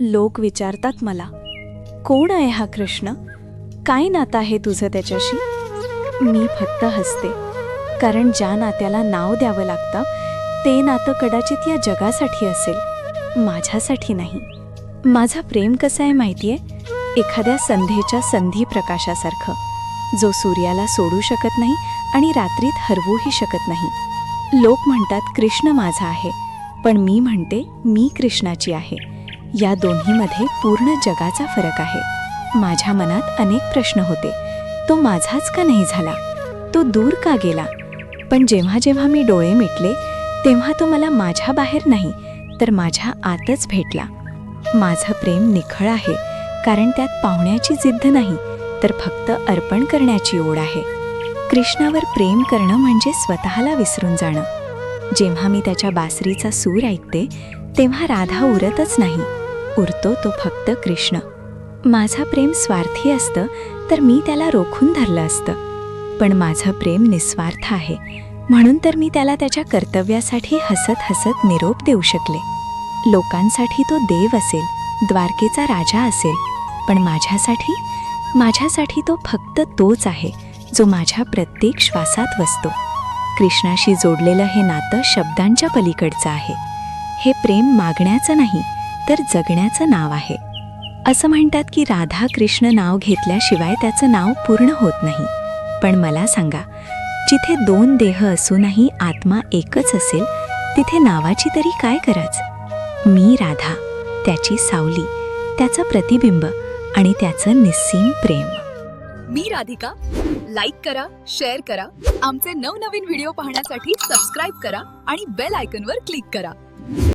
लोक विचारतात मला, कोण आहे हा कृष्ण? काय नातं आहे तुझं त्याच्याशी? मी फक्त हसते, कारण ज्या नात्याला नाव द्यावं लागतं ते नातं कदाचित या जगासाठी असेल, माझ्यासाठी नाही. माझं प्रेम कसं आहे माहितीये? एखाद्या संध्येच्या संधी प्रकाशासारखं, जो सूर्याला सोडू शकत नाही आणि रात्रीत हरवूही शकत नाही. लोक म्हणतात कृष्ण माझा आहे, पण मी म्हणते मी कृष्णाची आहे. या दोन्हीमध्ये पूर्ण जगाचा फरक आहे. माझ्या मनात अनेक प्रश्न होते. तो माझाच का नाही झाला? तो दूर का गेला? पण जेव्हा जेव्हा मी डोळे मिटले तेव्हा तो मला माझ्या बाहेर नाही तर माझ्या आतच भेटला. माझं प्रेम निखळ आहे, कारण त्यात पावण्याची जिद्द नाही तर फक्त अर्पण करण्याची ओढ आहे. कृष्णावर प्रेम करणं म्हणजे स्वतःला विसरून जाणं. जेव्हा मी त्याच्या बासरीचा सूर ऐकते तेव्हा राधा उरतच नाही, उरतो तो फक्त कृष्ण. माझं प्रेम स्वार्थी असतं तर मी त्याला रोखून धरलं असतं, पण माझं प्रेम निस्वार्थ आहे, म्हणून तर मी त्याला त्याच्या कर्तव्यासाठी हसत हसत निरोप देऊ शकले. लोकांसाठी तो देव असेल, द्वारकेचा राजा असेल, पण माझ्यासाठी तो फक्त तोच आहे जो माझ्या प्रत्येक श्वासात वसतो. कृष्णाशी जोडलेलं हे नातं शब्दांच्या पलीकडचं आहे. हे प्रेम मागण्याचं नाही तर जगण्याचं नाव आहे. असं म्हणतात की राधा कृष्ण नाव घेतल्याशिवाय त्याचं नाव पूर्ण होत नाही. पण मला सांगा, जिथे दोन देह असूनही आत्मा एकच असेल तिथे नावाची तरी काय गरज? मी राधा, त्याची सावली, त्याचं प्रतिबिंब आणि त्याचं निस्सीम प्रेम. मी राधिका. लाईक करा, शेअर करा, आमचे नवनवीन व्हिडिओ पाहण्यासाठी सबस्क्राईब करा आणि बेल आयकॉनवर क्लिक करा.